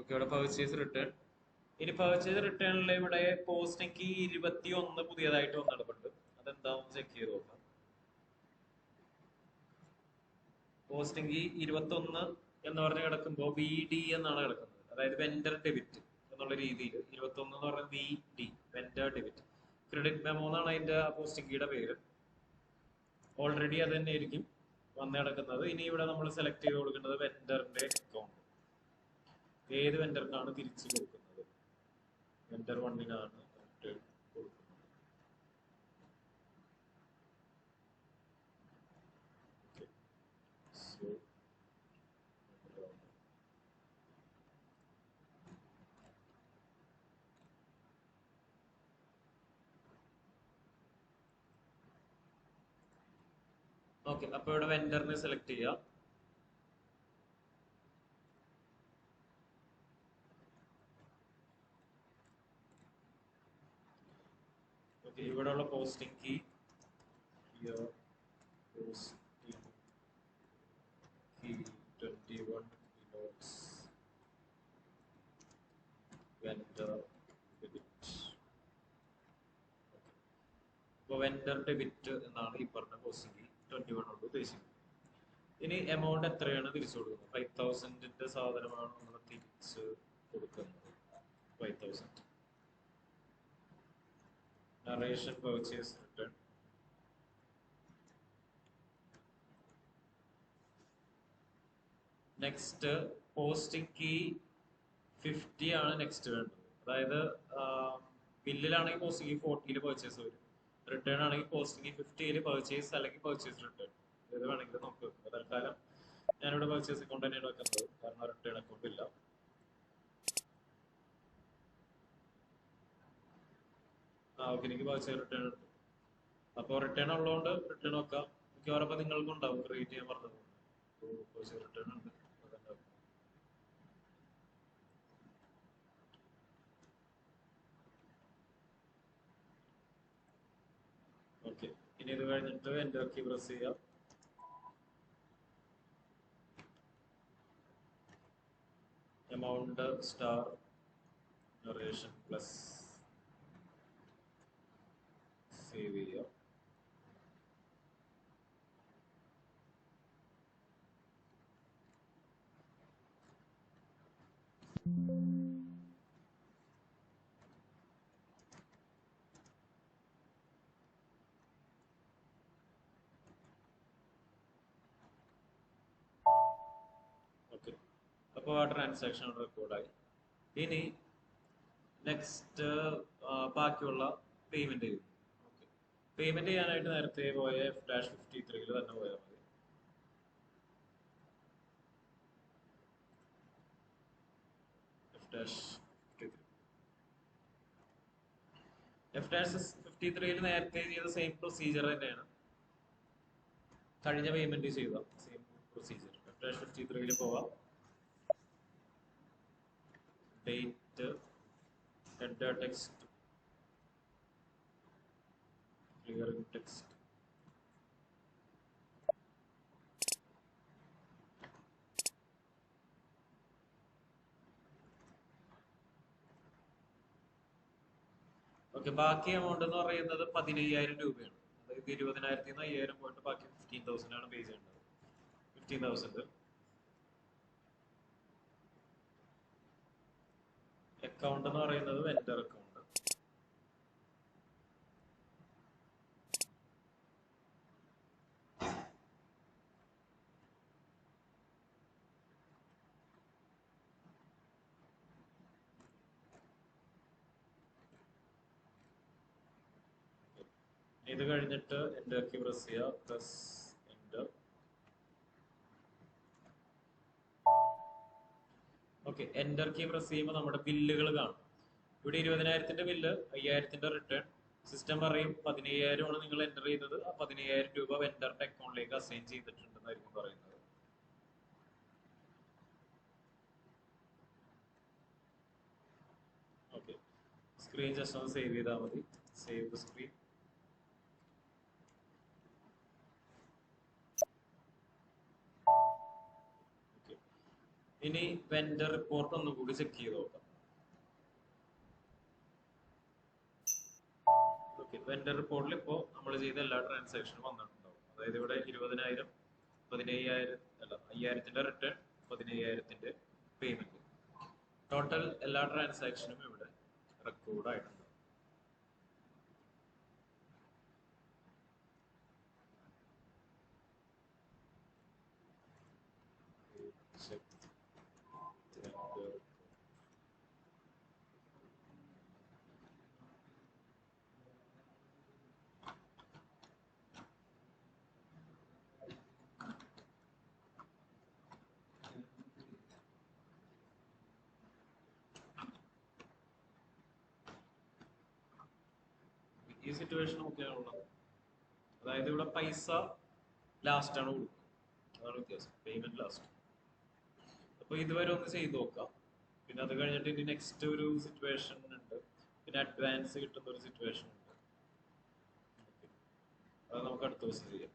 ഓക്കെ, ഇവിടെ പർച്ചേസ് റിട്ടേൺ. ഇനി പർച്ചേസ് റിട്ടേണിൽ ഇവിടെ പോസ്റ്റിംഗ് 21 പുതിയതായിട്ട് വന്നിട്ടുണ്ട്. അതെന്താണെന്ന് ചെക്ക് ചെയ്ത് നോക്കാം. പോസ്റ്റിംഗ് 21 എന്ന് പറഞ്ഞ് കിടക്കുമ്പോൾ VD എന്നാണ് കിടക്കുന്നത്. അതായത് വെൻഡർ ഡെബിറ്റ് എന്നുള്ള രീതിയിൽ 21 എന്ന് പറഞ്ഞാൽ VD, vendor debit. Credit memo എന്നാണ് അതിന്റെ പോസ്റ്റിംഗ് കീയുടെ പേര്. ഓൾറെഡി അത് തന്നെ ആയിരിക്കും വന്ന് കിടക്കുന്നത്. ഇനി ഇവിടെ നമ്മൾ സെലക്ട് ചെയ്ത് കൊടുക്കേണ്ടത് വെൻഡറിന്റെ അക്കൗണ്ട്. ഏത് വെൻഡറിനാണ് തിരിച്ചു കൊടുക്കുന്നത്? വെൻഡർ 1-നാണ് റിട്ടേൺ കൊടുക്കുന്നത്. സോ ഓക്കെ, അപ്പൊ ഇവിടെ വെൻഡറിനെ സെലക്ട് ചെയ്യാം. ഓക്കെ, ഇവിടെയുള്ള posting key posting key 21 notes vendor debit. അപ്പോൾ വെൻഡർ ഡെബിറ്റ് എന്നാണ് ഈ പറഞ്ഞ പോസ്റ്റിംഗ് കീ 21 കൊണ്ട് ഉദ്ദേശിക്കുന്നത്. ഇനി എമൗണ്ട് എത്രയാണ് തിരിച്ചു കൊടുക്കുന്നത്? 5000ന്റെ സാധനമാണ് നമ്മൾ തിരിച്ച് കൊടുക്കുന്നത്. 5000. Narration purchase return. Next posting key 50 ആണ് നെക്സ്റ്റ് വേണ്ടത്. അതായത് ബില്ലിലാണെങ്കിൽ പോസ്റ്റിംഗ് കീ 40 പർച്ചേസ് വരും. റിട്ടേൺ ആണെങ്കിൽ പോസ്റ്റിംഗ് കീ 50 പർച്ചേസ് അല്ലെങ്കിൽ പർച്ചേസ് റിട്ടേൺ ഏത് വേണമെങ്കിലും നമുക്ക് വെക്കാം. തൽക്കാലം ഞാനിവിടെ പർച്ചേസ് അക്കൗണ്ട് തന്നെയാണ് വെക്കുന്നത്, കാരണം റിട്ടേൺ അക്കൗണ്ട് ഇല്ല. ഓക്കെ, എനിക്ക് പർച്ചേസ് റിട്ടേൺ ഉണ്ട്. അപ്പോൾ റിട്ടേൺ ഉള്ളതുകൊണ്ട് റിട്ടേൺ വെക്കാം. മിക്കവാറും അപ്പോൾ നിങ്ങൾക്കും ഉണ്ടാവും ക്രിയേറ്റ് ചെയ്യാൻ പറഞ്ഞത്. പർച്ചേസ് റിട്ടേൺ ഉണ്ട്. ഓക്കെ, ഇനി ഇത് കഴിഞ്ഞിട്ട് എൻ്റർ കീ പ്രസ് ചെയ്യാം. Amount star narration plus save ചെയ്യാം. ഓക്കെ, അപ്പോൾ ആ ട്രാൻസാക്ഷൻ റെക്കോർഡായി. ഇനി നെക്സ്റ്റ് ബാക്കിയുള്ള പേയ്മെന്റ് ചെയ്യും. ഓക്കെ, പേയ്മെന്റ് ചെയ്യാനായിട്ട് നേരത്തെ പോയ F-53 തന്നെ പോയാൽ മതി. F-53 നേരത്തെ ചെയ്ത സെയിം പ്രൊസീജിയർ തന്നെയാണ്. കഴിഞ്ഞ പേയ്മെന്റ് ചെയ്ത സെയിം പ്രൊസീജിയർ. F-53 പോവാം. Date, header text, clearing text. Okay, ബാക്കി എമൗണ്ട് എന്ന് പറയുന്നത് 15,000 രൂപയാണ്. അതായത് 20,000 5,000 പോയിട്ട് ബാക്കി 15,000 ആണ് പേ ചെയ്യേണ്ടത്. 15,000. അക്കൗണ്ട് എന്ന് പറയുന്നത് വെൻഡർ അക്കൗണ്ട്. ഇത് കഴിഞ്ഞിട്ട് എൻ്റർ കീ പ്രസ് ചെയ്യുക. Plus enter. Okay, enter key press ചെയ്യുമ്പോൾ നമ്മുടെ ബില്ലുകൾ കാണും. ഇവിടെ 20,000 ബില്ല്, 5,000 റിട്ടേൺ. സിസ്റ്റം പറയും 15,000 ആണ് നിങ്ങൾ എൻ്റർ ചെയ്തത്. ആ 15,000 രൂപ വെൻഡറിന്റെ അക്കൗണ്ടിലേക്ക് അസൈൻ ചെയ്തിട്ടുണ്ടെന്നായിരിക്കും പറയുന്നത്. ഓക്കെ, സ്ക്രീൻ ജസ്റ്റ് ഒന്ന് സേവ് ചെയ്താൽ മതി. Save the screen. ഇനി വെൻഡർ റിപ്പോർട്ട് ഒന്നും കൂടി ചെക്ക് ചെയ്ത് നോക്കാം. ഓക്കെ, വെൻഡർ റിപ്പോർട്ടിൽ ഇപ്പോൾ നമ്മൾ ചെയ്ത എല്ലാ ട്രാൻസാക്ഷനും വന്നിട്ടുണ്ടാവും. അതായത് ഇവിടെ 20,000, 15,000 അല്ല 5,000ന്റെ റിട്ടേൺ, 15,000ന്റെ പേയ്മെന്റ്. ടോട്ടൽ എല്ലാ ട്രാൻസാക്ഷനും ഇവിടെ റെക്കോർഡ് ആയിട്ടുണ്ട്. ഈ സിറ്റുവേഷൻ നോക്കിയാണുള്ളത്. അതായത് ഇവിടെ പൈസ ലാസ്റ്റ് ആണ് കൊടുക്കുന്നത്, അതാണ് വ്യത്യാസം. Payment last. അപ്പൊ ഇതുവരെ ഒന്ന് ചെയ്ത് നോക്കാം. പിന്നെ അത് കഴിഞ്ഞിട്ട് ഇനി നെക്സ്റ്റ് ഒരു സിറ്റുവേഷൻ ഉണ്ട്, പിന്നെ അഡ്വാൻസ് കിട്ടുന്ന ഒരു സിറ്റുവേഷൻ ഉണ്ട്. അത് നമുക്ക് അടുത്ത ദിവസം ചെയ്യാം.